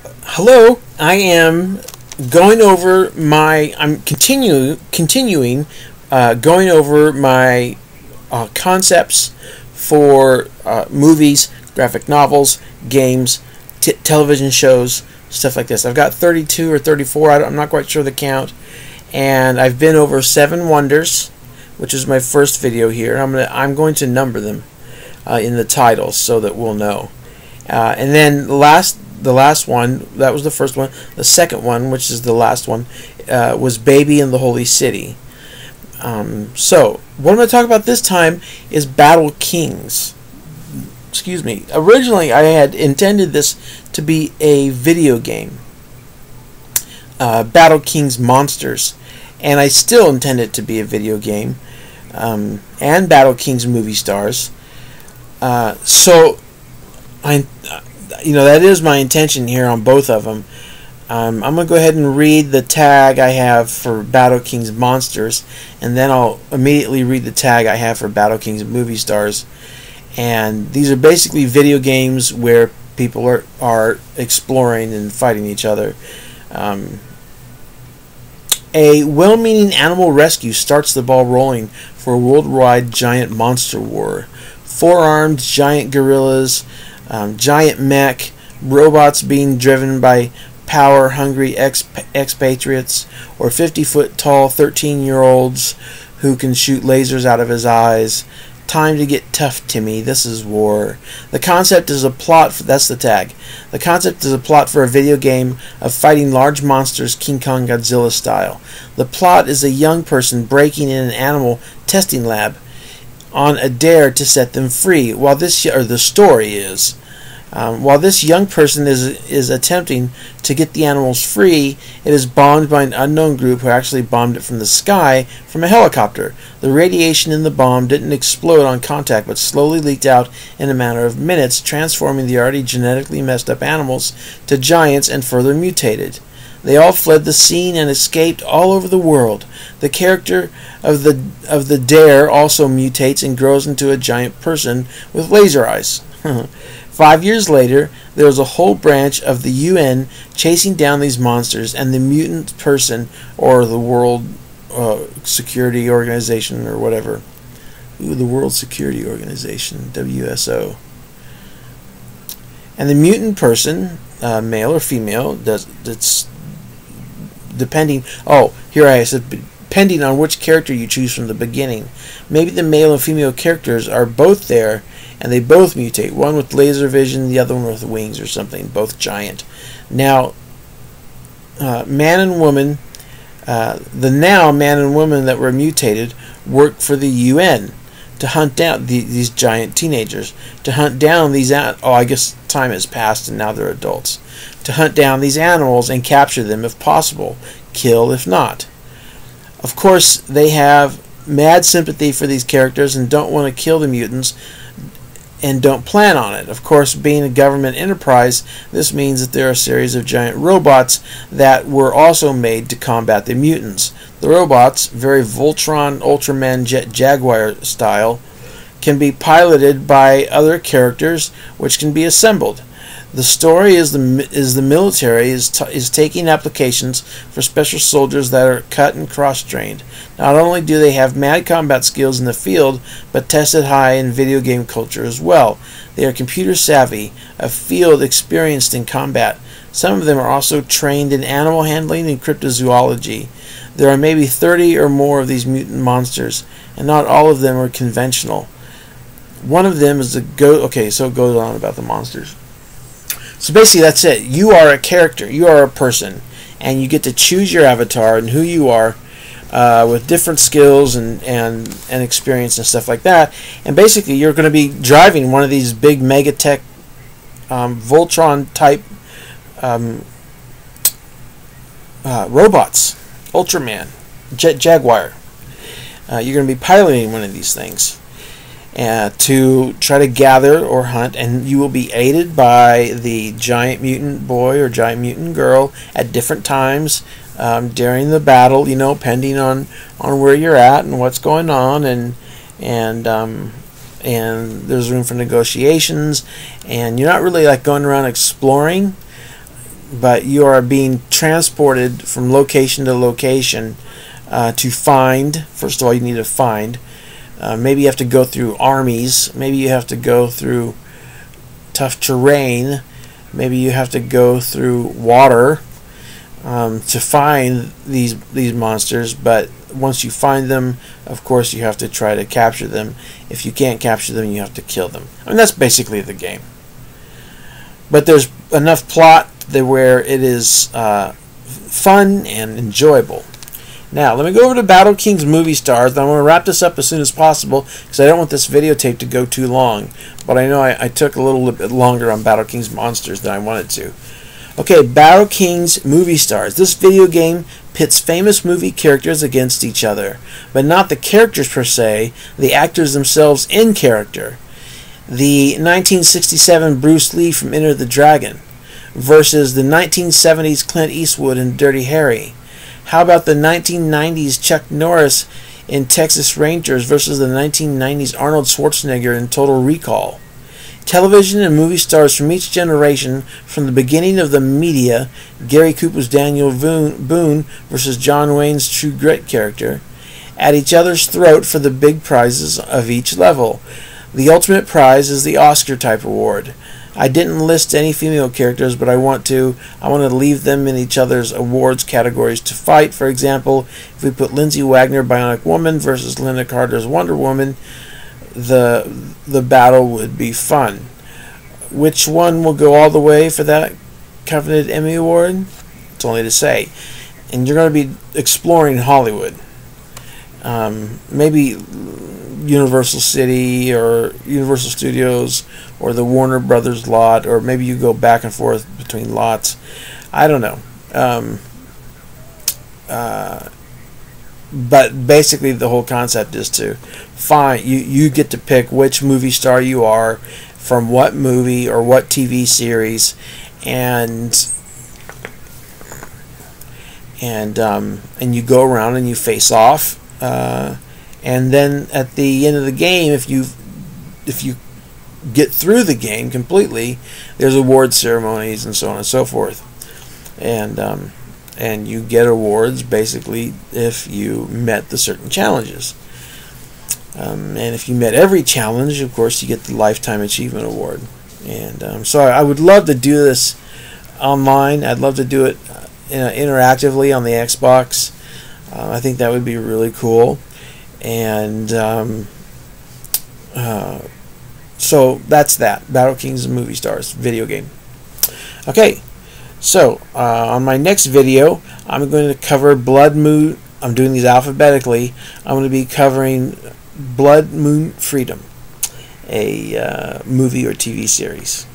Hello, I am going over my. I'm continuing going over my concepts for movies, graphic novels, games, television shows, stuff like this. I've got 32 or 34. I'm not quite sure the count, and I've been over 7 wonders, which is my first video here. I'm going to number them in the titles so that we'll know. And then the last one, that was the first one. The second one, which is the last one, was Baby in the Holy City. So, what I'm going to talk about this time is Battle Kings. Excuse me. Originally, I had intended this to be a video game. Battle Kings Monsters. And I still intend it to be a video game. And Battle Kings Movie Stars. That is my intention here on both of them. I'm going to go ahead and read the tag I have for Battle Kings Monsters, and then I'll immediately read the tag I have for Battle Kings Movie Stars. And these are basically video games where people are exploring and fighting each other. A well-meaning animal rescue starts the ball rolling for a worldwide giant monster war. 4-armed giant gorillas, giant mech, robots being driven by power-hungry expatriates, or 50-foot-tall 13-year-olds who can shoot lasers out of his eyes. Time to get tough, Timmy. This is war. The concept is a plot for, that's the tag. The concept is a plot for a video game of fighting large monsters King Kong Godzilla style. The plot is a young person breaking in an animal testing lab on a dare to set them free. While this young person is attempting to get the animals free, it is bombed by an unknown group who actually bombed it from the sky from a helicopter. The radiation in the bomb didn't explode on contact, but slowly leaked out in a matter of minutes, transforming the already genetically messed up animals to giants and further mutated. They all fled the scene and escaped all over the world. The character of the dare also mutates and grows into a giant person with laser eyes. 5 years later, there was a whole branch of the UN chasing down these monsters, and the mutant person, or the World Security Organization, or whatever. The World Security Organization, WSO. And the mutant person, male or female, that's depending. Oh, here I said depending on which character you choose from the beginning. Maybe the male and female characters are both there, and they both mutate. One with laser vision, the other one with wings or something. Both giant. Now, man and woman. Man and woman that were mutated work for the UN to hunt down these giant teenagers. To hunt down these. I guess time has passed and now they're adults. To hunt down these animals and capture them if possible. Kill if not. Of course, they have mad sympathy for these characters and don't want to kill the mutants and don't plan on it. Of course, being a government enterprise, this means that there are a series of giant robots that were also made to combat the mutants. The robots, very Voltron, Ultraman, Jet Jaguar style, can be piloted by other characters which can be assembled. The story is the military is taking applications for special soldiers that are cut and cross-trained. Not only do they have mad combat skills in the field, but tested high in video game culture as well. They are computer savvy, a field experienced in combat. Some of them are also trained in animal handling and cryptozoology. There are maybe 30 or more of these mutant monsters, and not all of them are conventional. One of them is okay, so it goes on about the monsters. So basically that's it. You are a character. You are a person. And you get to choose your avatar and who you are with different skills and experience and stuff like that. And basically you're going to be driving one of these big Megatech Voltron type robots. Ultraman. Jet Jaguar. You're going to be piloting one of these things. To try to gather or hunt, and you will be aided by the giant mutant boy or giant mutant girl at different times during the battle, depending on where you're at and what's going on, and there's room for negotiations, and you're not really like going around exploring. but you are being transported from location to location to find. First of all, you need to find. Maybe you have to go through armies. Maybe you have to go through tough terrain. Maybe you have to go through water to find these monsters. But once you find them, of course, you have to try to capture them. If you can't capture them, you have to kill them. I mean, that's basically the game. But there's enough plot where it is fun and enjoyable. Now, let me go over to Battle Kings Movie Stars. I want to wrap this up as soon as possible because I don't want this videotape to go too long. But I know I took a little bit longer on Battle Kings Monsters than I wanted to. Okay, Battle Kings Movie Stars. This video game pits famous movie characters against each other, but not the characters per se, the actors themselves in character. The 1967 Bruce Lee from Enter the Dragon versus the 1970s Clint Eastwood in Dirty Harry. How about the 1990s Chuck Norris in Texas Rangers versus the 1990s Arnold Schwarzenegger in Total Recall? Television and movie stars from each generation from the beginning of the media, Gary Cooper's Daniel Boone versus John Wayne's True Grit character, at each other's throat for the big prizes of each level. The ultimate prize is the Oscar-type award. I didn't list any female characters, but I want to leave them in each other's awards categories to fight. For example, if we put Lindsay Wagner, Bionic Woman, versus Linda Carter's Wonder Woman, the battle would be fun. Which one will go all the way for that coveted Emmy Award? It's only to say. And you're going to be exploring Hollywood. Maybe Universal City or Universal Studios or the Warner Brothers lot, or maybe you go back and forth between lots. I don't know. But basically the whole concept is to find, you get to pick which movie star you are from what movie or what TV series, and you go around and you face off, and then at the end of the game, if you get through the game completely, there's award ceremonies and so on and so forth, and you get awards basically if you met the certain challenges. And if you met every challenge, of course, you get the Lifetime Achievement Award. And so I would love to do this online. I'd love to do it interactively on the Xbox. I think that would be really cool. And so that's that. Battle Kings and Movie Stars video game. Okay, so on my next video, I'm going to cover Blood Moon. I'm doing these alphabetically. I'm going to be covering Blood Moon Freedom, a movie or TV series.